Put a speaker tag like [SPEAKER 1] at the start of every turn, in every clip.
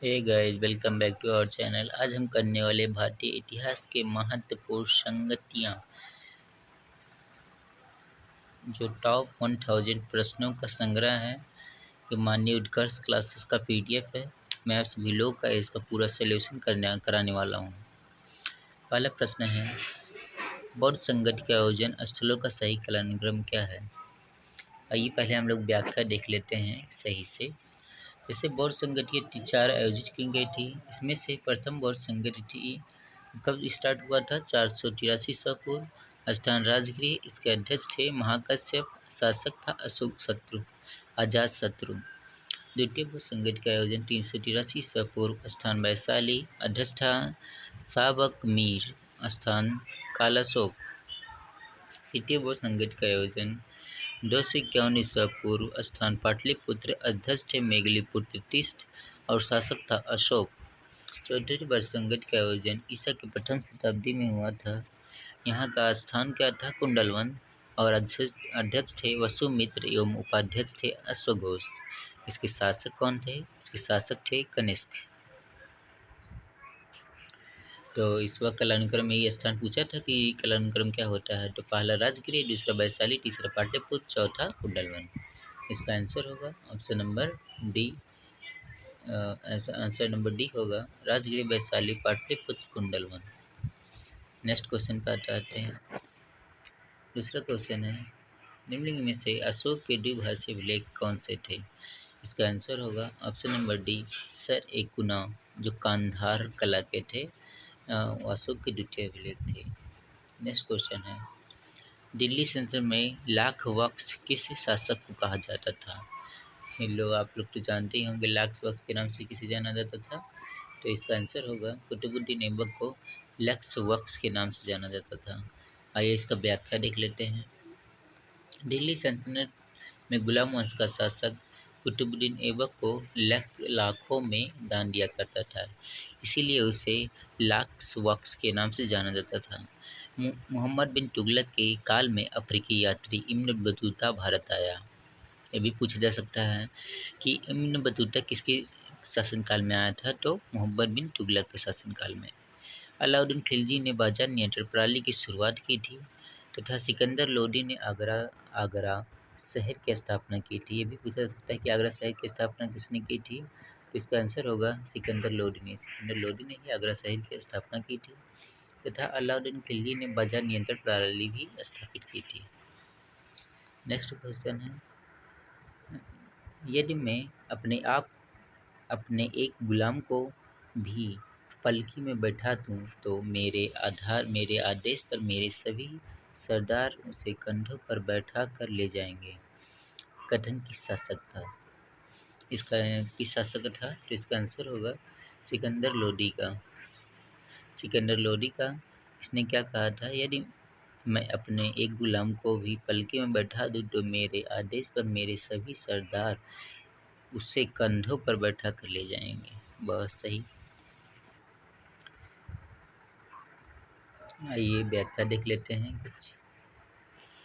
[SPEAKER 1] Hey guys, welcome back to our channel. आज हम करने वाले भारतीय इतिहास के महत्वपूर्ण संगतियाँ, जो टॉप 1000 प्रश्नों का संग्रह है। ये माननीय उत्कर्ष क्लासेस का पीडीएफ है। मैं आप सभी लोग का इसका पूरा सोल्यूशन कराने वाला हूँ। पहला प्रश्न है, बौद्ध संगति के आयोजन स्थलों का सही कालानुक्रम क्या है? आइए पहले हम लोग व्याख्या देख लेते हैं सही से। जैसे बौद्ध संगति 4 आयोजित की गई थी। इसमें से प्रथम बौद्ध संगति कब स्टार्ट हुआ था? 483 ईसा पूर्व। स्थान राजगृह। इसके अध्यक्ष थे महाकश्यप। शासक था अजात शत्रु। द्वितीय बौद्ध संगठन का आयोजन 383 ईसा पूर्व। स्थान वैशाली। अध्यक्ष था साबक मीर। स्थान कालाशोक। तृतीय बौद्ध संगठन का आयोजन 251 ईसा पूर्व। स्थान पाटलिपुत्र। अध्यक्ष थे मेघलीपुत्र तीस्त और शासक था अशोक। चौथे बौद्ध संगठन का आयोजन ईसा की प्रथम शताब्दी में हुआ था। यहाँ का स्थान क्या था? कुंडलवन। और अध्यक्ष थे वसुमित्र एवं उपाध्यक्ष थे अश्वघोष। इसके शासक कौन थे? इसके शासक थे कनिष्क। तो इस वक्त कालानुक्रम में ये स्थान पूछा था कि कालानुक्रम क्या होता है। तो पहला राजगृह, दूसरा वैशाली, तीसरा पाटलिपुत्र, चौथा कुंडलवन। इसका आंसर होगा ऑप्शन नंबर डी। ऐसा आंसर नंबर डी होगा, राजगृह, वैशाली, पाटलिपुत्र, कुंडलवन। नेक्स्ट क्वेश्चन पर आते हैं। दूसरा क्वेश्चन है, निम्नलिखित में से अशोक के द्विभाषी अभिलेख कौन से थे? इसका आंसर होगा ऑप्शन नंबर डी, सर एकुना, जो कांधार कला के थे। अशोक के द्वितीय अभिलेख थे। नेक्स्ट क्वेश्चन है, दिल्ली सल्तनत में लाख वक्स किस शासक को कहा जाता था? आप लोग तो जानते ही होंगे, लाख वक्स के नाम से किसे जाना जाता था। तो इसका आंसर होगा कुतुबुद्दीन ऐबक को लक्स वक्स के नाम से जाना जाता था। आइए इसका व्याख्या देख लेते हैं। दिल्ली सल्तनत में गुलाम वंश का शासक कुतुबुद्दीन ऐबक को लाखों में दान दिया करता था, इसीलिए उसे लाक्स वक्स के नाम से जाना जाता था। मोहम्मद बिन तुगलक के काल में अफ्रीकी यात्री इब्न बतूता भारत आया। ये भी पूछा जा सकता है कि इब्न बतूता किसके शासनकाल में आया था? तो मोहम्मद बिन तुगलक के शासनकाल में। अलाउद्दीन खिलजी ने बाजार नियंत्रण प्रणाली की शुरुआत की थी तथा सिकंदर लोदी ने आगरा शहर की स्थापना की थी। ये भी पूछा जा सकता है कि आगरा शहर की स्थापना किसने की थी? तो इसका आंसर होगा सिकंदर लोदी ने। सिकंदर लोदी ने ही आगरा शहर की स्थापना की थी तथा अलाउद्दीन खिलजी ने बाजार नियंत्रण प्रणाली भी स्थापित की थी। नेक्स्ट क्वेश्चन है, यदि मैं अपने एक गुलाम को भी पलकी में बैठा दूं तो मेरे आदेश पर मेरे सभी सरदार उसे कंधों पर बैठा कर ले जाएंगे। कथन किस शासक था? इसका किस शासक था? तो इसका आंसर होगा सिकंदर लोदी का। सिकंदर लोदी का इसने क्या कहा था? यदि मैं अपने एक गुलाम को भी पलकी में बैठा दूं तो मेरे आदेश पर मेरे सभी सरदार उसे कंधों पर बैठा कर ले जाएंगे। बहुत सही। आइए व्याख्या देख लेते हैं कुछ।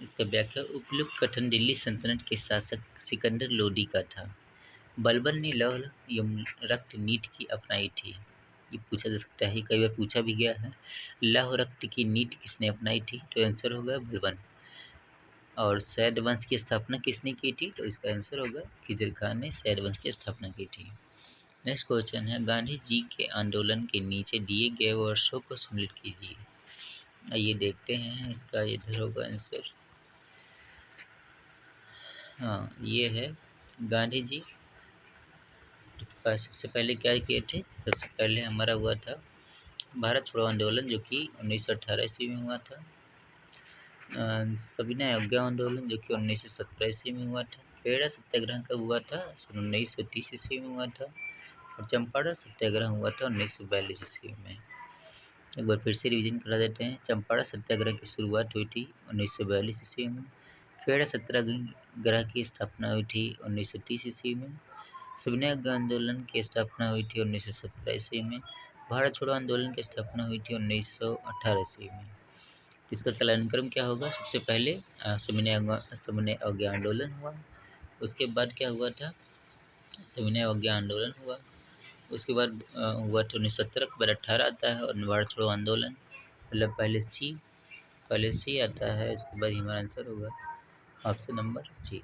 [SPEAKER 1] इसका व्याख्या, उपयुक्त कथन दिल्ली सल्तनत के शासक सिकंदर लोदी का था। बलबन ने लौह एवं रक्त नीति की अपनाई थी। ये पूछा जा सकता है, कई बार पूछा भी गया है। लौह रक्त की नीति किसने अपनाई थी? तो आंसर होगा बलबन। और सैद वंश की स्थापना किसने की थी? तो इसका आंसर होगा खिजर खान ने सैद वंश की स्थापना की थी। नेक्स्ट क्वेश्चन है, गांधी जी के आंदोलन के नीचे दिए गए वर्षों को सम्मिलित कीजिए। आइए देखते हैं, इसका इधर होगा आंसर। हाँ, ये है गांधी जी सबसे पहले क्या किए थे। सबसे पहले हमारा हुआ था भारत छोड़ो आंदोलन, जो कि 1918 ईस्वी में हुआ था। सविनय अवज्ञा आंदोलन, जो कि 1917 ईस्वी में हुआ था। खेड़ा सत्याग्रह कब हुआ था? 1930 ईस्वी में हुआ था। और चंपारण सत्याग्रह हुआ था 1942 ईस्वी में। एक बार फिर से रिवीजन करा देते हैं। चंपारण सत्याग्रह की शुरुआत हुई थी 1942 ईस्वी में। खेड़ा सत्याग्रह की स्थापना हुई थी 1930 ईस्वी में। सविनय अवज्ञा आंदोलन की स्थापना हुई थी 1917 ईस्वी में। भारत छोड़ो आंदोलन की स्थापना हुई थी 1918 ईस्वी में। इसका कालानुक्रम क्या होगा? सबसे पहले सविनय अवज्ञा आंदोलन हुआ। उसके बाद क्या हुआ था? सविनय अवज्ञा आंदोलन हुआ। उसके बाद हुआ तो 1917 के बाद 18 आता है और भारत छोड़ो आंदोलन, मतलब पहले सी आता है, इसके बाद हमारा आंसर होगा ऑप्शन नंबर सी।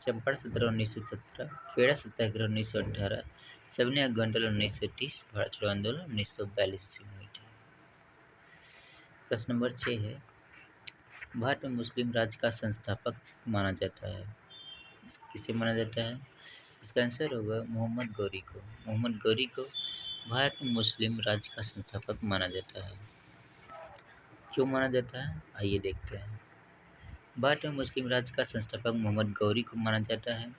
[SPEAKER 1] चंपारण सत्याग्रह 1917, खेड़ा सत्याग्रह 1918, सविनय आंदोलन 1930, भारत छोड़ो आंदोलन 1942 में हुई थी। प्रश्न नंबर 6 है, भारत में मुस्लिम राज्य का संस्थापक माना जाता है, किसे माना जाता है? इसका आंसर होगा मोहम्मद गौरी को। मोहम्मद गौरी को भारत में मुस्लिम राज्य का संस्थापक माना जाता है। क्यों माना जाता है, आइए देखते हैं। भारत में मुस्लिम राज्य का संस्थापक मोहम्मद गौरी को माना जाता है।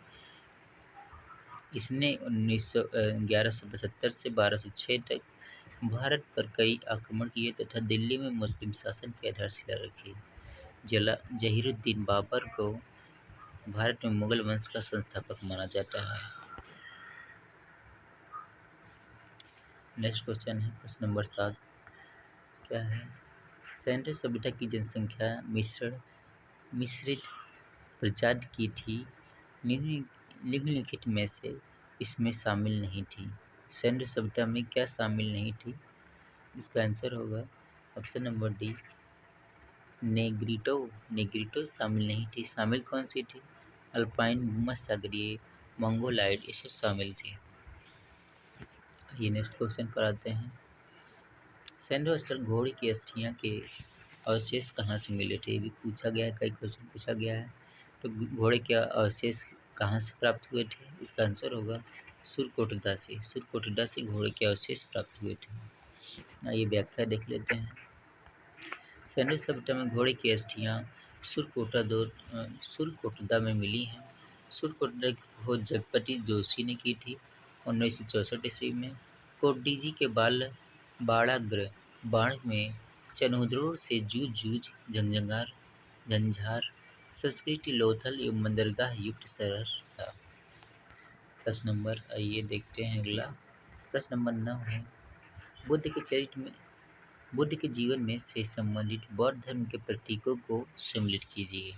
[SPEAKER 1] इसने 1175 से 1206 तक भारत पर कई आक्रमण किए तथा दिल्ली में मुस्लिम शासन की आधारशिला रखी। जहीरुद्दीन बाबर को भारत में मुगल वंश का संस्थापक माना जाता है। नेक्स्ट क्वेश्चन है प्रश्न नंबर 7, क्या है? सैंडो सभ्यता की जनसंख्या मिश्रित प्रजाति की थी, निम्नलिखित में से इसमें शामिल नहीं थी। सैंडो सभ्यता में क्या शामिल नहीं थी? इसका आंसर होगा ऑप्शन नंबर डी, नेग्रिटो शामिल नहीं थी। शामिल कौन सी थी? अल्पाइन, भूमध्यसागरीय, मंगोलाइड, ये सब शामिल थी। ये नेक्स्ट क्वेश्चन पर आते हैं। सैंडो घोड़े की अस्थियां के अवशेष कहाँ से मिले थे? ये भी पूछा गया है, कई क्वेश्चन पूछा गया है। तो घोड़े के अवशेष कहाँ से प्राप्त हुए थे? इसका आंसर होगा सुरकोटदा से। सुरकोटदा से घोड़े के अवशेष प्राप्त हुए थे। आइए व्याख्या देख लेते हैं। सैंडो सभ्यता में घोड़े की अस्थियां सुरकोटदा में मिली हैं। सुरकोटदा की खोज जगपति जोशी ने की थी 1964 ईस्वी में। कोटडीजी के बाड़ में चनहुद्रों से जूझ झंझार संस्कृति लोथल एवं बंदरगाह युक्त शहर था। प्रश्न नंबर, आइए देखते हैं अगला। प्रश्न नंबर 9 है, बुद्ध के जीवन में से संबंधित बौद्ध धर्म के प्रतीकों को सम्मिलित कीजिए।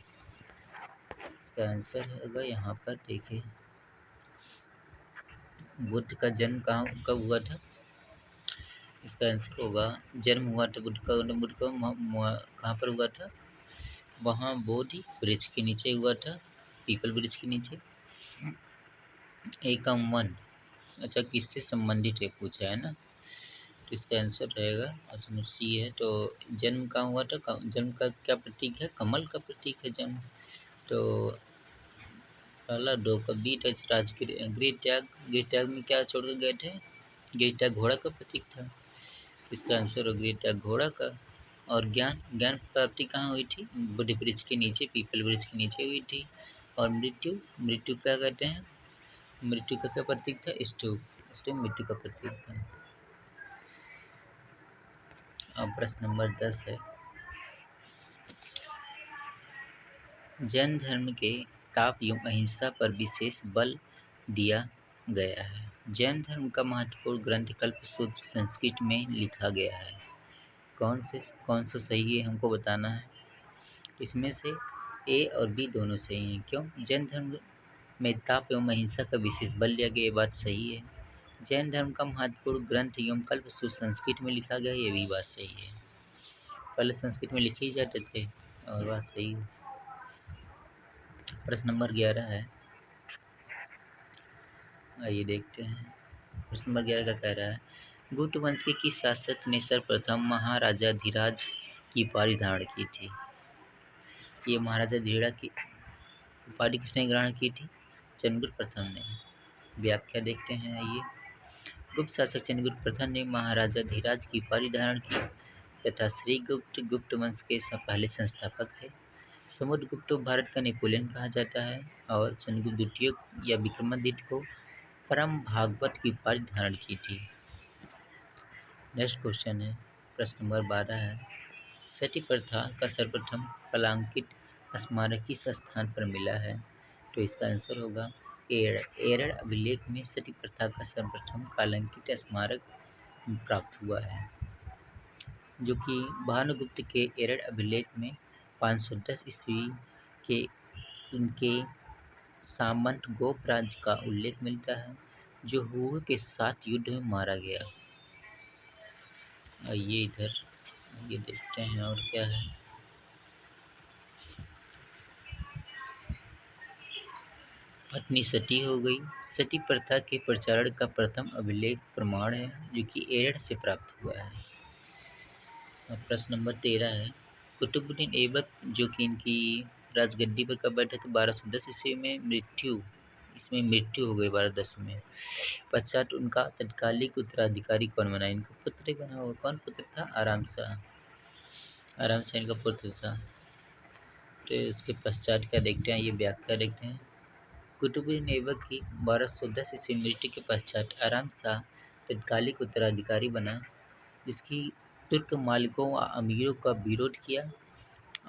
[SPEAKER 1] इसका आंसर होगा यहाँ पर देखिए, बुद्ध का जन्म कब हुआ था? इसका आंसर होगा जन्म हुआ था बुद्ध का कहाँ पर हुआ था? वहाँ बोधि वृक्ष के नीचे हुआ था, पीपल वृक्ष के नीचे। एकम वन, अच्छा किससे संबंधित है पूछा है ना, तो इसका आंसर रहेगा ऑप्शन सी है। तो जन्म कहाँ हुआ था? जन्म का क्या प्रतीक है? कमल का प्रतीक है जन्म। तो पहला दो का बीट है गृह त्याग में क्या छोड़ कर गए थे? गृह त्याग घोड़ा का प्रतीक था। इसका आंसर हो गृह त्याग घोड़ा का। और ज्ञान प्राप्ति कहाँ हुई थी? बुद्ध वृक्ष के नीचे, पीपल वृक्ष के नीचे हुई थी। और मृत्यु क्या कहते हैं? मृत्यु का क्या प्रतीक था? स्टूप मृत्यु का प्रतीक था। अब प्रश्न नंबर 10 है, जैन धर्म के ताप एवं अहिंसा पर विशेष बल दिया गया है। जैन धर्म का महत्वपूर्ण ग्रंथ कल्पसूत्र संस्कृत में लिखा गया है। कौन सा सही है हमको बताना है। इसमें से ए और बी दोनों सही हैं। क्यों? जैन धर्म में ताप एवं अहिंसा का विशेष बल दिया गया, ये बात सही है। जैन धर्म का महत्वपूर्ण ग्रंथ एवं कल्पसूत्र संस्कृत में लिखा गया, ये भी बात सही है। पहले संस्कृत में लिखे ही जाते थे, और बात सही है। प्रश्न नंबर 11 है, आइए देखते हैं। प्रश्न नंबर 11 का कह रहा है, गुप्त वंश के किस शासक ने सर्वप्रथम महाराजाधिराज की उपाधि धारण की थी? ये महाराजा धीरा की उपाधि किसने ग्रहण की थी? चंद्रगुप्त प्रथम ने। व्याख्या देखते हैं, आइए। गुप्त शासक चंद्रगुप्त प्रथम ने महाराजा धीराज की उपाधि धारण की तथा श्री गुप्त वंश के पहले संस्थापक थे। समुद्रगुप्त को भारत का नेपोलियन कहा जाता है और चंद्रगुप्त द्वितीय या विक्रमादित्य को परम भागवत की उपाधि धारण की थी। नेक्स्ट क्वेश्चन है, प्रश्न नंबर 12 है, सती प्रथा का सर्वप्रथम कलांकित स्मारक किस स्थान पर मिला है? तो इसका आंसर होगा एरड़ अभिलेख में सती प्रथा का सर्वप्रथम कलांकित स्मारक प्राप्त हुआ है, जो कि भानुगुप्त के एरड़ अभिलेख में 510 ईस्वी के उनके सामंत गोपराज का उल्लेख मिलता है, जो हुए के साथ युद्ध में मारा गया। आइए इधर ये देखते हैं और क्या है। पत्नी सती हो गई। सती प्रथा के प्रचारण का प्रथम अभिलेख प्रमाण है, जो कि एरठ से प्राप्त हुआ है। और प्रश्न नंबर 13 है, कुतुबुद्दीन ऐबक जो कि इनकी राजगद्दी पर कब बैठे थे 1210 ईस्वी में मृत्यु हो गई 1210 में। पश्चात उनका तत्कालिक उत्तराधिकारी कौन बना? इनका पुत्र ही बना हुआ। कौन पुत्र था? आराम शाह। आराम शाह इनका पुत्र था। तो इसके पश्चात क्या देखते हैं, ये व्याख्या देखते हैं। कुतुबुद्दीन ऐबक की 1210 ईस्वी मृत्यु के पश्चात आराम शाह तत्कालिक उत्तराधिकारी बना, जिसकी तुर्क मालिकों व अमीरों का विरोध किया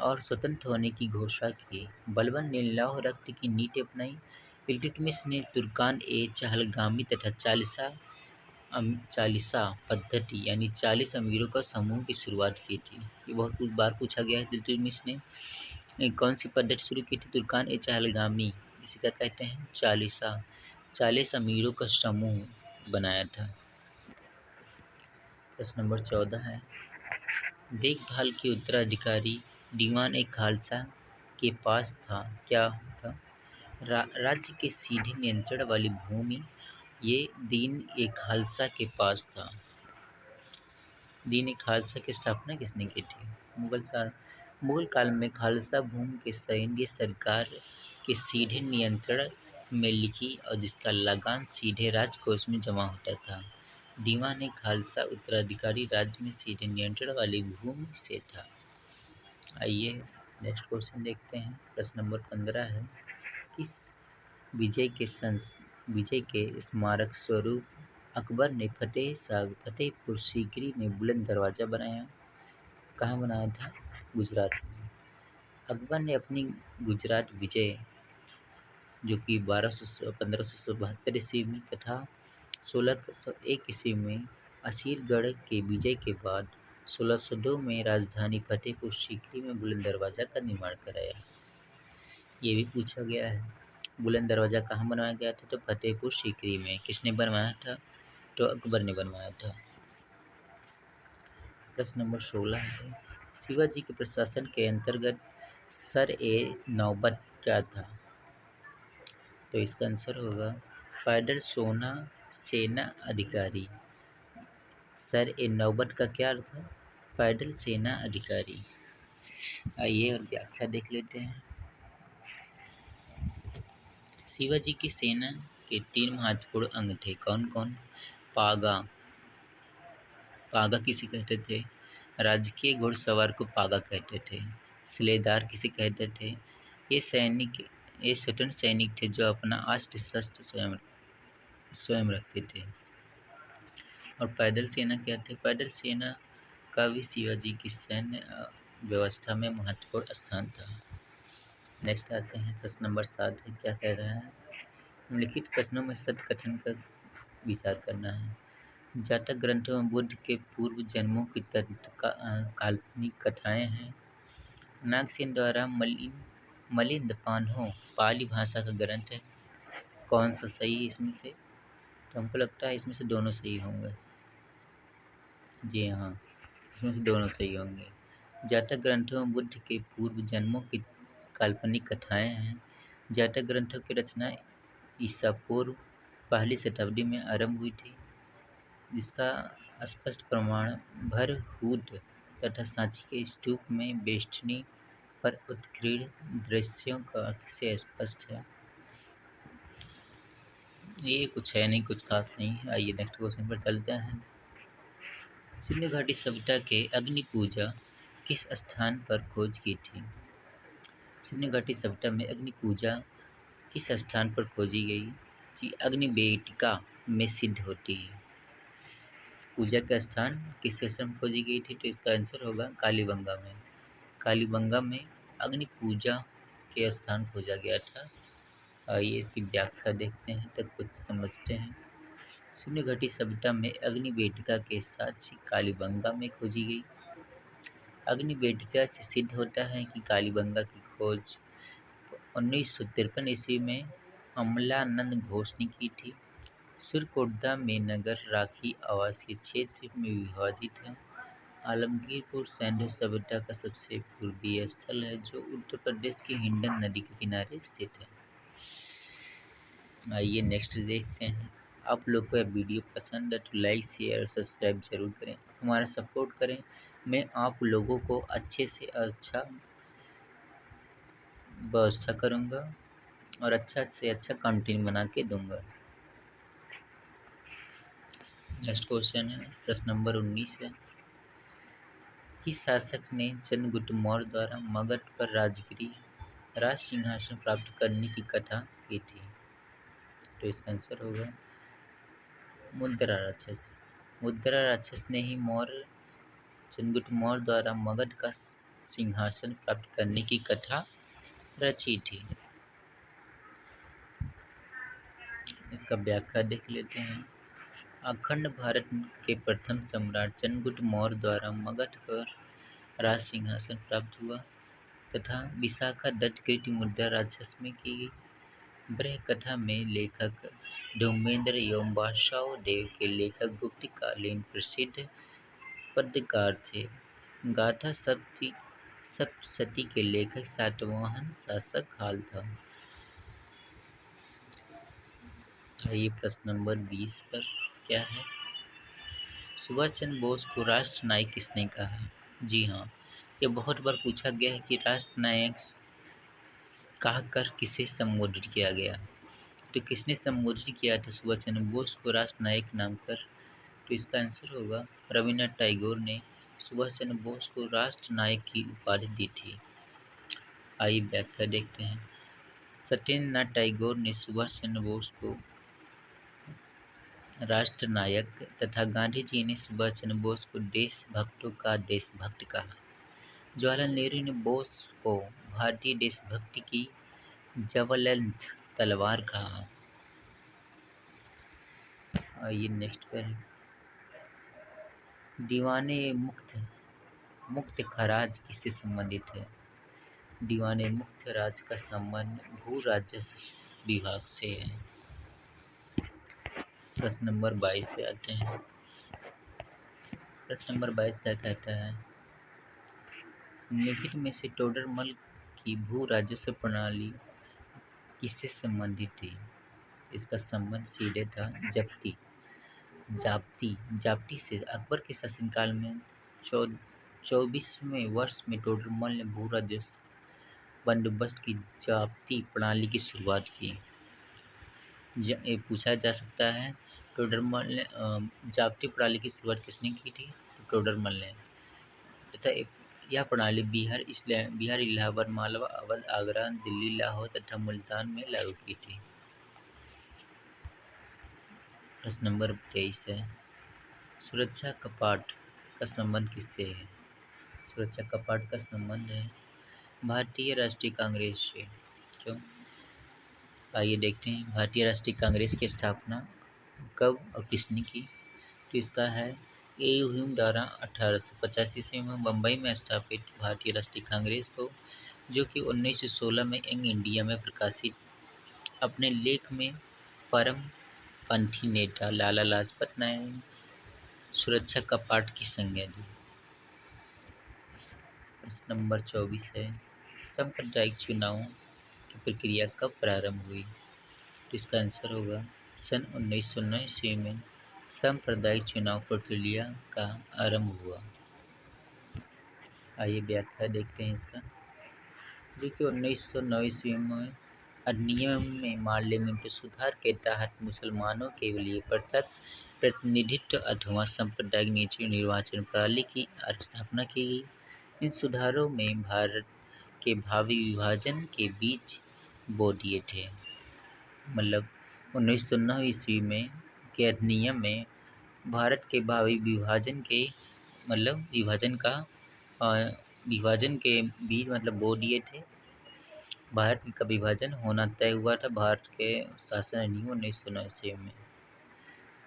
[SPEAKER 1] और स्वतंत्र होने की घोषणा की। बलबन ने लौह रक्त की नीति अपनाई। इल्तुतमिश ने तुर्कान ए चहलगामी तथा चालीसा पद्धति यानी 40 अमीरों का समूह की शुरुआत की थी। ये बहुत बार पूछा गया है। इल्तुतमिश ने कौन सी पद्धति शुरू की थी? तुर्कान ए चहलगामी, इसे क्या कहते हैं? 40 अमीरों का समूह बनाया था। प्रश्न नंबर 14 है, देखभाल के उत्तराधिकारी दीवान ए खालसा के पास था। क्या था? राज्य के सीधे नियंत्रण वाली भूमि ये दीन ए खालसा के पास था। दीन ए खालसा की स्थापना किसने की थी? मुगल काल में खालसा भूमि के सैन्य सरकार के सीधे नियंत्रण में लिखी और जिसका लगान सीधे राजकोष में जमा होता था। दीवान ए खालसा उत्तराधिकारी राज्य में सीधे नियंत्रण वाली भूमि से था। आइए नेक्स्ट क्वेश्चन देखते हैं। प्रश्न नंबर 15 है, किस विजय के स्मारक स्वरूप अकबर ने फतेहपुर सीकरी में बुलंद दरवाजा बनाया? कहाँ बनाया था? गुजरात में। अकबर ने अपनी गुजरात विजय जो कि 1572 ईस्वी में तथा 1601 ईस्वी में असीरगढ़ के विजय के बाद 1602 में राजधानी फतेहपुर सीकरी में बुलंद दरवाजा का निर्माण कराया। ये भी पूछा गया है। बुलंद दरवाजा कहाँ बनवाया गया था? तो फतेहपुर सीकरी में। किसने बनवाया था? तो अकबर ने बनवाया था। प्रश्न नंबर 16 है, शिवाजी के प्रशासन के अंतर्गत सर ए नौबत क्या था? तो इसका आंसर होगा पैदल सेना अधिकारी। सर ए नौबत का क्या अर्थ है? पैदल सेना अधिकारी। आइए और व्याख्या देख लेते हैं। शिवाजी की सेना के 3 महत्वपूर्ण अंग थे। कौन कौन? पागा। पागा किसे कहते थे? राजकीय घुड़सवार को पागा कहते थे। सिलेदार किसे कहते थे? ये स्वतंत्र सैनिक थे जो अपना अस्त्र शस्त्र स्वयं रखते थे। और पैदल सेना क्या थे? पैदल सेना का भी शिवाजी की सैन्य व्यवस्था में महत्वपूर्ण स्थान था। नेक्स्ट आते हैं। प्रश्न नंबर 7 है, क्या कह रहा है? निम्नलिखित कथनों में सत्य कथन का विचार करना है। जातक ग्रंथों में बुद्ध के पूर्व जन्मों की काल्पनिक कथाएं हैं। नागसेन द्वारा मलिंद पान्हो पाली भाषा का ग्रंथ है। कौन सा सही है इसमें से? तो हमको लगता है इसमें से दोनों सही होंगे। जी हाँ, इसमें से दोनों सही होंगे। जातक ग्रंथों में बुद्ध के पूर्व जन्मों की काल्पनिक कथाएं हैं। जातक ग्रंथों की रचना ईसा पूर्व 1ली शताब्दी में आरंभ हुई थी, जिसका स्पष्ट प्रमाण भरहुत तथा सांची के स्तूप में बेष्टनी पर उत्कीर्ण दृश्यों का से स्पष्ट है। ये कुछ है नहीं, कुछ खास नहीं है। आइए नेक्स्ट क्वेश्चन पर चलते हैं। सिंधु घाटी सभ्यता के अग्नि पूजा किस स्थान पर खोज की थी? सिंधु घाटी सभ्यता में अग्नि पूजा किस स्थान पर खोजी गई? जी, अग्निबेटिका में सिद्ध होती है। पूजा का स्थान किस क्षेत्र में खोजी गई थी? तो इसका आंसर होगा कालीबंगा में। कालीबंगा में अग्नि पूजा के स्थान खोजा गया था। आइए इसकी व्याख्या देखते हैं, तब कुछ समझते हैं। सिंधु घाटी सभ्यता में अग्निबेटिका के साक्ष्य कालीबंगा में खोजी गई। अग्निबेटिका से सिद्ध होता है कि कालीबंगा की खोज 1953 ईस्वी में अमलानंद घोष ने की थी। सुरकोटदा में नगर राखी आवासीय क्षेत्र में विभाजित है। आलमगीरपुर सैंडो सभ्यता का सबसे पूर्वीय स्थल है जो उत्तर प्रदेश की हिंडन नदी के किनारे स्थित है। आइए नेक्स्ट देखते हैं। आप लोग को यह वीडियो पसंद है तो लाइक शेयर और सब्सक्राइब जरूर करें, हमारा सपोर्ट करें। मैं आप लोगों को अच्छे से अच्छा व्यवस्था करूँगा और अच्छा से अच्छा कंटेंट बना के दूंगा। नेक्स्ट क्वेश्चन है, प्रश्न नंबर 19 है। किस शासक ने चंद्रगुप्त मौर्य द्वारा मगध पर राजगिरी राज सिंहासन प्राप्त करने की कथा की थी? तो इसका आंसर होगा मुद्रा राक्षस। मुद्रा राक्षस ने ही चंद्रगुप्त मौर्य द्वारा मगध का सिंहासन प्राप्त करने की कथा रची थी। इसका व्याख्या देख लेते हैं। अखंड भारत के प्रथम सम्राट चंद्रगुप्त मौर्य द्वारा मगध पर राज सिंहासन प्राप्त हुआ तथा विशाखा दत्त कृत मुद्रा राक्षस में की गई। ब्रह कथा में लेखक धूमेंद्र एवं बादशाह देव के लेखक गुप्तकालीन प्रसिद्ध पद्यकार थे। गाथा सप्तशती के लेखक सातवाहन शासक हाल था। आइए प्रश्न नंबर 20 पर क्या है। सुभाष चंद्र बोस को राष्ट्र नायक किसने कहा? जी हाँ, यह बहुत बार पूछा गया है कि राष्ट्र नायक कहकर किसे संबोधित किया गया। तो किसने संबोधित किया था सुभाष चंद्र बोस को राष्ट्र नायक नाम कर? तो इसका आंसर होगा रविन्द्रनाथ टैगोर ने सुभाष चंद्र बोस को राष्ट्र नायक की उपाधि दी थी। आइए व्याख्या देखते हैं। सत्येंद्रनाथ टैगोर ने सुभाष चंद्र बोस को राष्ट्र नायक तथा गांधी जी ने सुभाष चंद्र बोस को देशभक्तों का देशभक्त कहा। जवाहरलाल नेहरू ने बोस को भारतीय देशभक्ति की ज्वलंत तलवार कहा। आइए नेक्स्ट पर, दीवाने मुक्त खराज किससे संबंधित है? दीवाने मुक्त राज का संबंध भू राजस्व विभाग से है। प्रश्न नंबर 22 पे आते हैं। प्रश्न नंबर 22 क्या कहता है? निम्नलिखित में से टोडरमल की भू राजस्व प्रणाली किससे संबंधित थी? इसका संबंध सीधे था जाप्ती से। अकबर के शासनकाल में 24वें वर्ष में टोडरमल ने भू राजस्व बंदोबस्त की जाप्ती प्रणाली की शुरुआत की। ये पूछा जा सकता है टोडरमल ने जाप्ती प्रणाली की शुरुआत किसने की थी? तो टोडरमल ने। तथा यह प्रणाली बिहार, इलाहाबाद, मालवा, अवध, आगरा, दिल्ली, लाहौर तथा मुल्तान में लागू की थी। प्रश्न नंबर 23 है। सुरक्षा कपाट का संबंध किससे है? सुरक्षा कपाट का संबंध है भारतीय राष्ट्रीय कांग्रेस से। क्यों? आइए देखते हैं। भारतीय राष्ट्रीय कांग्रेस की स्थापना कब और किसने की? तो इसका है ए.यू. ह्यूम द्वारा 1885 ईस्वी में बम्बई में स्थापित भारतीय राष्ट्रीय कांग्रेस को, जो कि 1916 में यंग इंडिया में प्रकाशित अपने लेख में परमपंथी नेता लाला लाजपत राय ने सुरक्षा कपाट की संज्ञा दी। प्रश्न नंबर 24 है। सांप्रदायिक चुनावों की प्रक्रिया कब प्रारंभ हुई? तो इसका आंसर होगा सन 1909 ईस्वी में सांप्रदायिक चुनाव प्रक्रिया का आरंभ हुआ। आइए व्याख्या देखते हैं इसका। जो कि 1909 ईस्वी में अधिनियम में पार्लियामेंट सुधार के तहत मुसलमानों के लिए पृथक प्रतिनिधित्व अथवा सांप्रदायिक निर्वाचन प्रणाली की स्थापना की गई। इन सुधारों में भारत के भावी विभाजन के बीच बो दिए थे। मतलब 1909 ईस्वी में के अधिनियम में भारत के भावी विभाजन के बीच बो दिए थे। भारत का विभाजन होना तय हुआ था भारत के शासन अधिनियम 1909 ईस्वी में।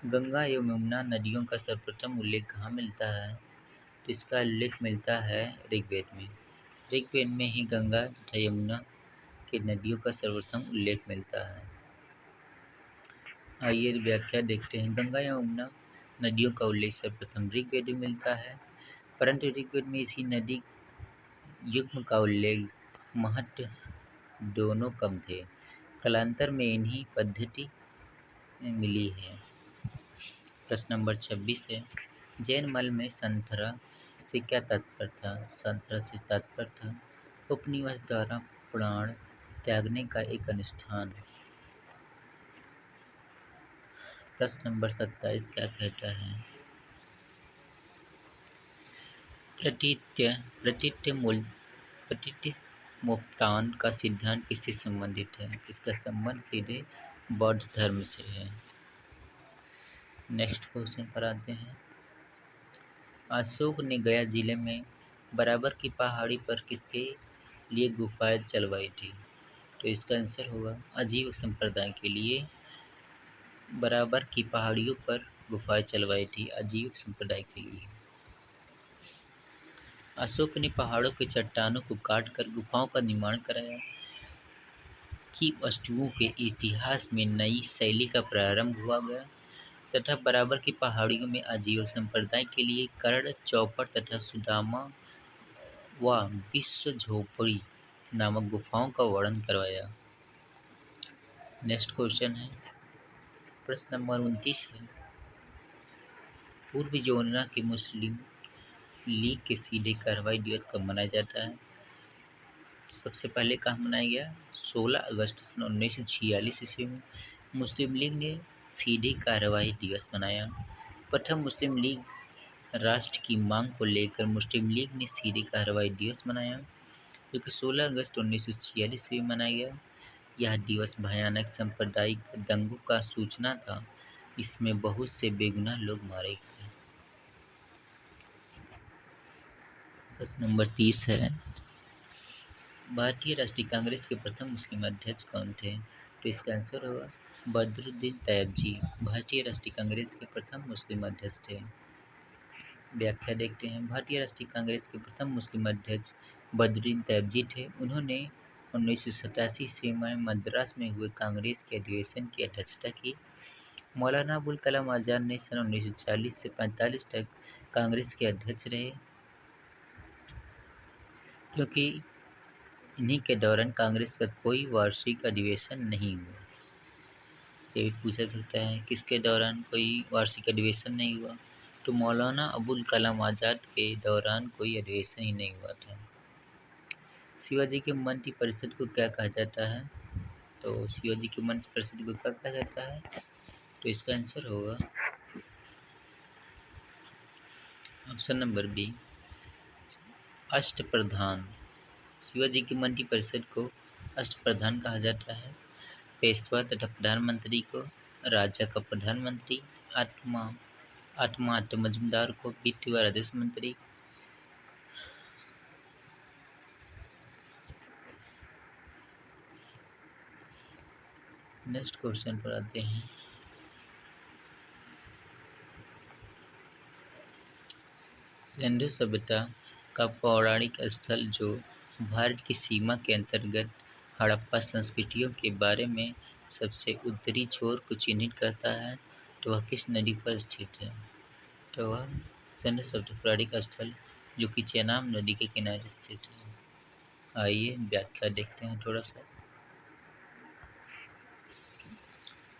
[SPEAKER 1] गंगा एवं यमुना नदियों का सर्वप्रथम उल्लेख कहाँ मिलता है? तो इसका उल्लेख मिलता है ऋग्वेद में। ऋग्वेद में ही गंगा तथा यमुना की नदियों का सर्वप्रथम उल्लेख मिलता है। आइए व्याख्या देखते हैं। गंगा या यमुना नदियों का उल्लेख सर्वप्रथम ऋग्वेद में मिलता है, परंतु ऋग्वेद में इसी नदी युग्म का उल्लेख महत्व दोनों कम थे। कालांतर में इन्हीं पद्धति मिली है। प्रश्न नंबर 26 है, जैन मल में संथरा से क्या तात्पर्य था? संथरा से तात्पर्य था उपनिवेश द्वारा प्राण त्यागने का एक अनुष्ठान। प्रश्न नंबर 27 क्या कहता है? प्रतीत्य मोक्तान का सिद्धांत किससे संबंधित है? इसका संबंध सीधे बौद्ध धर्म से है। नेक्स्ट क्वेश्चन पर आते हैं। अशोक ने गया जिले में बराबर की पहाड़ी पर किसके लिए गुफाएं चलवाई थी? तो इसका आंसर होगा अजीव संप्रदाय के लिए बराबर की पहाड़ियों पर गुफाएं चलवाई थी, अजीव संप्रदाय के लिए। अशोक ने पहाड़ों की चट्टानों को काटकर गुफाओं का निर्माण कराया कि वस्तुओं के इतिहास में नई शैली का प्रारंभ हुआ गया तथा बराबर की पहाड़ियों में आजीव संप्रदाय के लिए कर्ण, चौपड़ तथा सुदामा व विश्व झोपड़ी नामक गुफाओं का वर्णन करवाया। नेक्स्ट क्वेश्चन है, प्रश्न नंबर 29 है, पूर्वी जोनना के मुस्लिम लीग के सीधे कार्रवाई दिवस कब मनाया जाता है? सबसे पहले कहाँ मनाया गया? 16 अगस्त सन 1946 ईस्वी में मुस्लिम लीग ने सीधी कार्रवाई दिवस मनाया। प्रथम मुस्लिम लीग राष्ट्र की मांग को लेकर मुस्लिम लीग ने सीधी कार्रवाई दिवस मनाया, जो कि 16 अगस्त 1946 ईस्वी में मनाया गया। यह दिवस भयानक सांप्रदायिक दंगों का सूचना था। इसमें बहुत से बेगुनाह लोग मारे गए। प्रश्न नंबर 30 है, भारतीय राष्ट्रीय कांग्रेस के प्रथम मुस्लिम अध्यक्ष कौन थे? तो इसका आंसर होगा बदरुद्दीन तैयब जी भारतीय राष्ट्रीय कांग्रेस के प्रथम मुस्लिम अध्यक्ष थे। व्याख्या देखते हैं। भारतीय राष्ट्रीय कांग्रेस के प्रथम मुस्लिम अध्यक्ष बदरुद्दीन तैयब जी थे। उन्होंने 1987 ईस्वी में मद्रास में हुए कांग्रेस के अधिवेशन की अध्यक्षता की। मौलाना अबुल कलाम आज़ाद ने सन 1940 से 45 तक कांग्रेस के अध्यक्ष रहे, क्योंकि इन्हीं के दौरान कांग्रेस का कोई वार्षिक अधिवेशन नहीं हुआ। ये भी पूछा सकता है किसके दौरान कोई वार्षिक अधिवेशन नहीं हुआ? तो मौलाना अबुल कलाम आज़ाद के दौरान कोई अधिवेशन ही नहीं हुआ था। शिवाजी के मंत्री परिषद को क्या कहा जाता है? तो शिवाजी के मंत्री परिषद को क्या कहा जाता है? तो इसका आंसर होगा ऑप्शन नंबर बी, अष्टप्रधान। शिवाजी की मंत्री परिषद को अष्टप्रधान कहा जाता है। पेशवा तथा प्रधानमंत्री को राजा का प्रधानमंत्री, आत्मा मजूमदार को वित्त व राजस्व मंत्री, नेक्स्ट क्वेश्चन पर आते हैं। सिंधु सभ्यता का पौराणिक स्थल जो भारत की सीमा के अंतर्गत हड़प्पा संस्कृतियों के बारे में सबसे उत्तरी छोर को चिन्हित करता है, तो वह किस नदी पर स्थित है? तो वह सिंधु सभ्यता पौराणिक स्थल जो कि चेनाब नदी के किनारे स्थित है। आइए व्याख्या देखते हैं थोड़ा सा।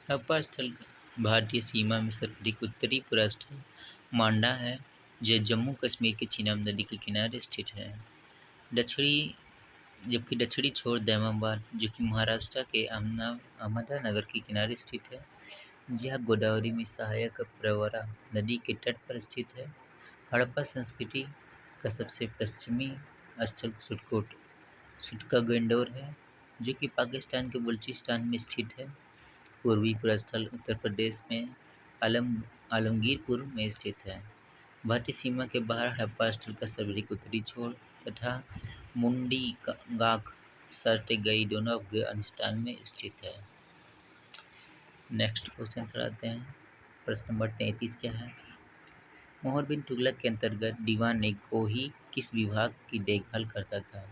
[SPEAKER 1] हड़प्पा स्थल भारतीय सीमा में सर्वाधिक उत्तरी पूरा स्थल मांडा है, जो जम्मू कश्मीर के चेनाब नदी के किनारे स्थित है। जबकि दक्षिणी छोर दैमाबाद जो कि महाराष्ट्र के अहमदानगर के किनारे स्थित है। यह गोदावरी में सहायक प्रवरा नदी के तट पर स्थित है। हड़प्पा संस्कृति का सबसे पश्चिमी स्थल सुटका है, जो कि पाकिस्तान के बलूचिस्तान में स्थित है। पूर्वी पूरा स्थल उत्तर प्रदेश में आलमगीरपुर में स्थित है। भारतीय सीमा के बाहर हड़प्पा स्थल का सर्वाधिक उत्तरी छोर तथा मुंडी गाक सर्तेगई दोनों अफगानिस्तान में स्थित है। नेक्स्ट क्वेश्चन पर आते हैं। प्रश्न नंबर 33 क्या है? मोहर बिन तुगलक के अंतर्गत दीवान-ए-कोही किस विभाग की देखभाल करता था?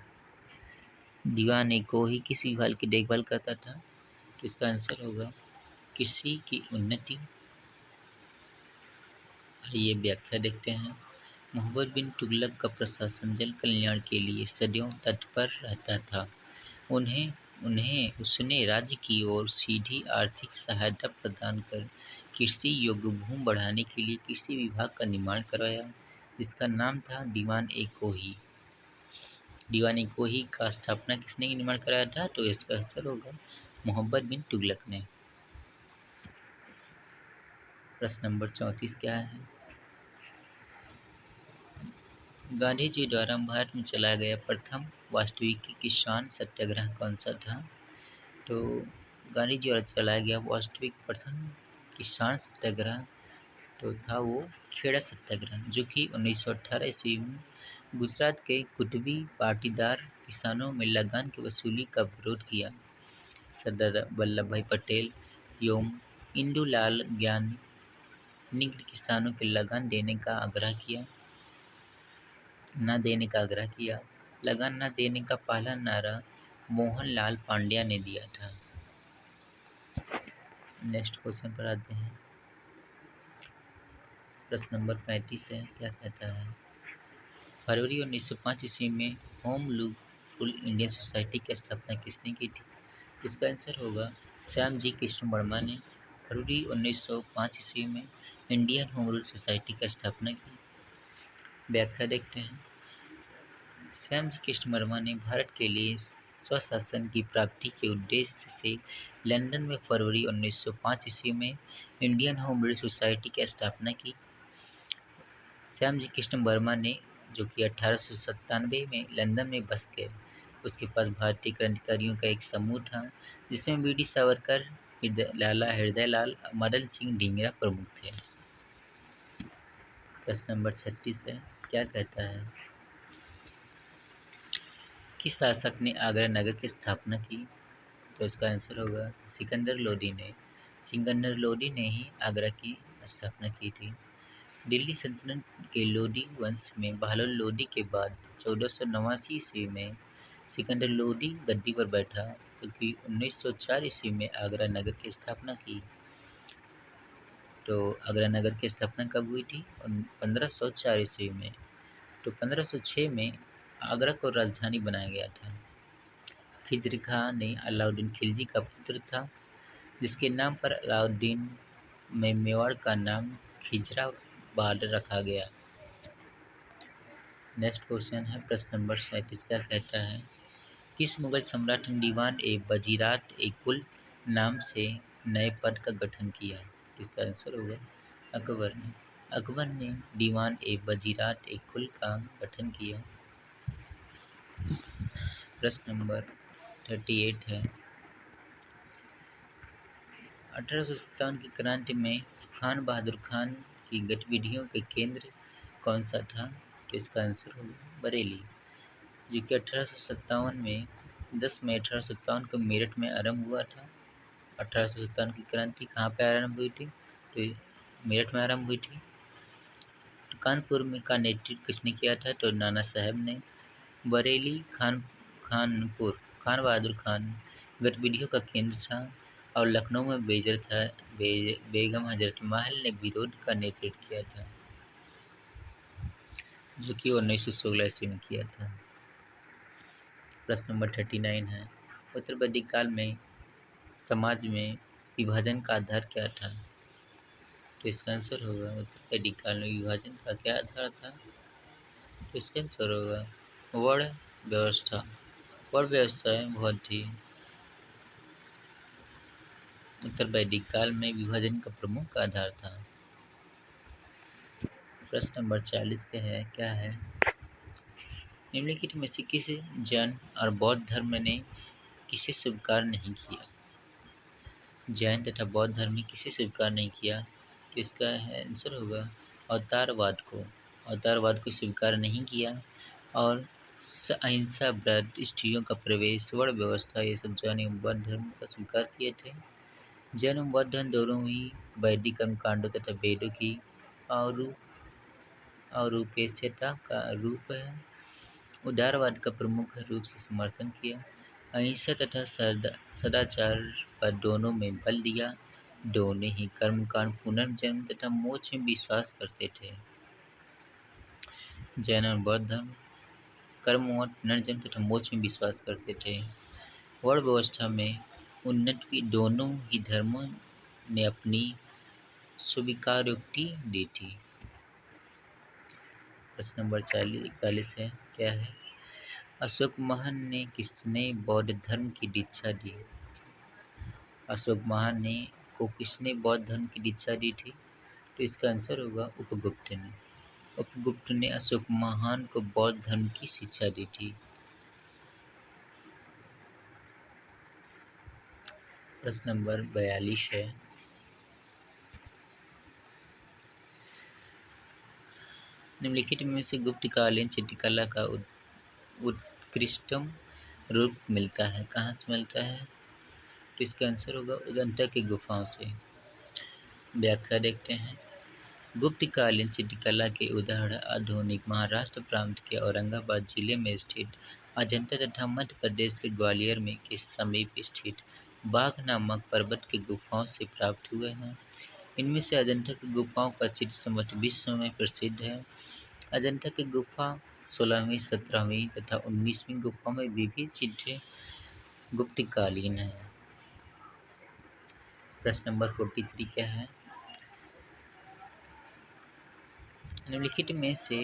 [SPEAKER 1] दीवान-ए-कोही किस विभाग की देखभाल करता था? तो इसका आंसर होगा कृषि की उन्नति। आइए व्याख्या देखते हैं। मोहम्मद बिन तुगलक का प्रशासन जन कल्याण के लिए सदियों तत्पर रहता था। उन्हें उन्हें उसने राज्य की ओर सीधी आर्थिक सहायता प्रदान कर कृषि योग्य भूमि बढ़ाने के लिए कृषि विभाग का निर्माण करवाया, जिसका नाम था दीवान ए कोही। दीवान ए कोही का स्थापना किसने निर्माण कराया था? तो इसका आंसर होगा मोहम्मद बिन तुगलक ने। प्रश्न नंबर 34 क्या है? गांधी जी द्वारा भारत में चलाया गया प्रथम वास्तविक किसान सत्याग्रह कौन सा था? तो गांधी जी द्वारा चलाया गया वास्तविक प्रथम किसान सत्याग्रह तो था वो खेड़ा सत्याग्रह, जो कि 1918 ईस्वी में गुजरात के कुटबी पाटीदार किसानों में लगान की वसूली का विरोध किया। सरदार वल्लभ भाई पटेल एवं इंदुलाल ज्ञानी ने किसानों के लगान देने का आग्रह किया न देने का आग्रह किया। लगान न देने का पहला नारा मोहनलाल पांड्या ने दिया था। नेक्स्ट क्वेश्चन पर आते हैं। प्रश्न नंबर 35 है, क्या कहता है? फरवरी 1905 ईस्वी में होम रूल इंडियन सोसाइटी की स्थापना किसने की थी? इसका आंसर होगा श्याम जी कृष्ण वर्मा ने फरवरी 1905 ईस्वी में इंडियन होम रूल सोसाइटी की स्थापना की। व्याख्या देखते हैं। श्याम जी कृष्ण वर्मा ने भारत के लिए स्वशासन की प्राप्ति के उद्देश्य से लंदन में फरवरी 1905 ईस्वी में इंडियन होम रूल सोसाइटी की स्थापना की। श्याम जी कृष्ण वर्मा ने, जो कि 1897 में लंदन में बस गए, उसके पास भारतीय क्रांतिकारियों का एक समूह था, जिसमें वीडी सावरकर, लाला हृदयलाल, मदन सिंह ढींगरा प्रमुख थे। प्रश्न नंबर 36 है, क्या कहता है? किस शासक ने आगरा नगर की स्थापना की? तो इसका आंसर होगा सिकंदर लोदी ने। सिकंदर लोदी ने ही आगरा की स्थापना की थी। दिल्ली सल्तनत के लोदी वंश में बहलोल लोदी के बाद 1489 ईस्वी में सिकंदर लोदी गद्दी पर बैठा, क्योंकि 1904 ईस्वी में आगरा नगर की स्थापना की। तो आगरा नगर की स्थापना कब हुई थी? 1504 ईस्वी में। तो 1506 में आगरा को राजधानी बनाया गया था। खिजर खां ने अलाउद्दीन खिलजी का पुत्र था, जिसके नाम पर अलाउद्दीन में मेवाड़ का नाम खिजराबाद रखा गया। नेक्स्ट क्वेश्चन है प्रश्न नंबर 37, क्या कहता है? किस मुगल सम्राट ने दीवान ए वजीरात ए कुल नाम से नए पद का गठन किया? इसका आंसर होगा अकबर ने। अकबर ने दीवान ए वजीरात ए कुल का गठन किया। प्रश्न नंबर 38 है। 1857 की क्रांति में खान बहादुर खान की गतिविधियों के केंद्र कौन सा था? तो इसका आंसर होगा बरेली, जो कि 1857 में 10 मई 1857 को मेरठ में आरंभ हुआ था। 1857 की क्रांति कहाँ पे आरंभ हुई थी? तो मेरठ में आरंभ हुई थी। तो कानपुर में का नेतृत्व किसने किया था? तो नाना साहब ने। बरेली खानपुर खान बहादुर खान गतिविधियों का केंद्र था और लखनऊ में बेगम हजरत महल ने विरोध का नेतृत्व किया था, जो कि 1916 ईस्वी में किया था। प्रश्न नंबर 39 है। उत्तर वैदिक काल में समाज में विभाजन का आधार क्या था? तो इसका आंसर होगा उत्तर वैदिक काल में विभाजन का क्या आधार था? तो इसका आंसर होगा वर्ण व्यवस्था। वर्ण व्यवस्था बहुत थी। उत्तर वैदिक काल में विभाजन का प्रमुख आधार था। प्रश्न नंबर 40 क्या है? निम्नलिखित में से किस जैन और बौद्ध धर्म ने किसे स्वीकार नहीं किया? जैन तथा बौद्ध धर्म ने किसे स्वीकार नहीं किया? तो इसका आंसर होगा अवतारवाद को। अवतारवाद को स्वीकार नहीं किया और अहिंसा, व्रत, स्त्रियों का प्रवेश, वर्ण व्यवस्था, ये सब जैन एवं बौद्ध धर्म का स्वीकार किए थे। जैन एवं बौद्ध धर्म दोनों ही वैदिक कर्मकांडों तथा वेदों की औरुपेक्ष्यता का रूप है। उदारवाद का प्रमुख रूप से समर्थन किया। अहिंसा तथा सदाचार पर दोनों में बल दिया। दोनों ही कर्मकांड पुनर्जन्म तथा मोक्ष में विश्वास करते थे। जैन और बौद्ध धर्म कर्म और पुनर्जन्म तथा मोक्ष में विश्वास करते थे। वर्ण व्यवस्था में उन्नति दोनों ही धर्मों ने अपनी स्वीकारोक्ति दी थी। प्रश्न नंबर 41 है, क्या है? अशोक महान ने किसने बौद्ध धर्म की दीक्षा दी? अशोक महान ने को किसने बौद्ध धर्म की दीक्षा दी थी? तो इसका आंसर होगा उपगुप्त ने। उपगुप्त ने अशोक महान को बौद्ध धर्म की शिक्षा दी थी। प्रश्न नंबर 42 है, निम्नलिखित में से गुप्तकालीन चित्रकला का उत्कृष्टतम रूप मिलता है? कहाँ से मिलता है? तो इसका आंसर होगा अजंता की गुफाओं से। व्याख्या देखते हैं। गुप्तकालीन चित्रकला के उदाहरण आधुनिक महाराष्ट्र प्रांत के औरंगाबाद जिले में स्थित अजंता तथा मध्य प्रदेश के ग्वालियर में के समीप स्थित बाघ नामक पर्वत की गुफाओं से प्राप्त हुए हैं। इनमें से अजंता की गुफाओं का चित्र समग्र विश्व में प्रसिद्ध है। अजंता की गुफा 16वीं, 17वीं तथा 19वीं गुफा में विविध चित्र गुप्तकालीन है। प्रश्न नंबर 43 क्या है? निम्नलिखित में से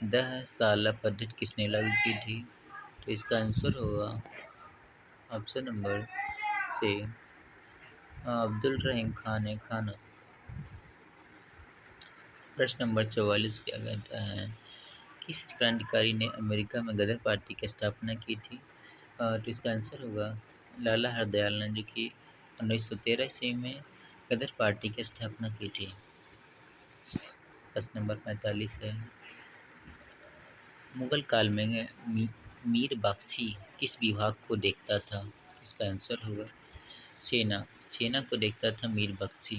[SPEAKER 1] 10 साला पद्धति किसने लागू की थी? तो इसका आंसर होगा ऑप्शन नंबर से अब्दुल रहीम खान है, खाना। प्रश्न नंबर 44 क्या कहता है? किस क्रांतिकारी ने अमेरिका में गदर पार्टी की स्थापना की थी? तो इसका आंसर होगा लाला हरदयाल ने, जो कि 1913 ईस्वी में गदर पार्टी की स्थापना की थी। प्रश्न नंबर 45 है, मुगल काल में मीर बख्शी किस विभाग को देखता था? इसका आंसर होगा सेना को देखता था मीर बख्शी।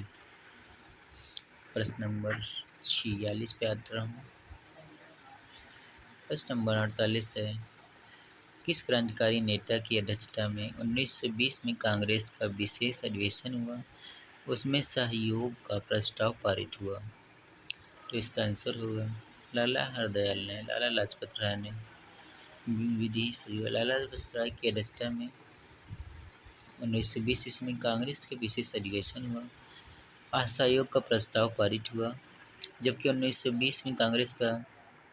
[SPEAKER 1] प्रश्न नंबर 46 पे आता हूँ। प्रश्न नंबर 48 है, किस क्रांतिकारी नेता की अध्यक्षता में 1920 में कांग्रेस का विशेष अधिवेशन हुआ? उसमें सहयोग का प्रस्ताव पारित हुआ। तो इसका आंसर होगा लाला हरदयाल ने, लाला लाजपत राय ने। विधि सही है। लाला लाजपत राय की अध्यक्षता में 1920 ईस्वी में कांग्रेस के विशेष अधिवेशन हुआ। असहयोग का प्रस्ताव पारित हुआ। जबकि 1920 में कांग्रेस का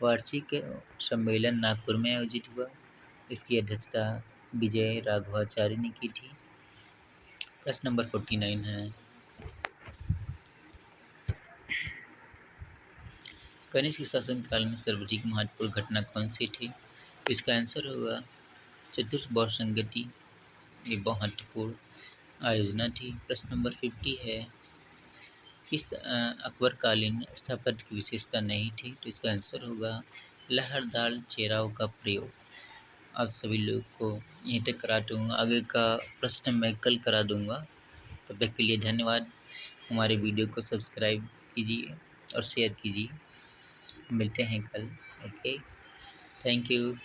[SPEAKER 1] वार्षिक सम्मेलन नागपुर में आयोजित हुआ। इसकी अध्यक्षता विजय राघवाचार्य ने की थी। प्रश्न नंबर 49 है, कनिष्क के शासनकाल में सर्वाधिक महत्वपूर्ण घटना कौन सी थी? इसका आंसर होगा चतुर्थ संगति, ये बहुत महत्वपूर्ण आयोजना थी। प्रश्न नंबर 50 है, किस अकबरकालीन स्थापत्य की विशेषता नहीं थी? तो इसका आंसर होगा लहरदार चेहराओं का प्रयोग। आप सभी लोग को यहीं तक करा दूँगा, आगे का प्रश्न मैं कल करा दूँगा। तब तक के लिए धन्यवाद। हमारे वीडियो को सब्सक्राइब कीजिए और शेयर कीजिए। मिलते हैं कल। Okay, thank you.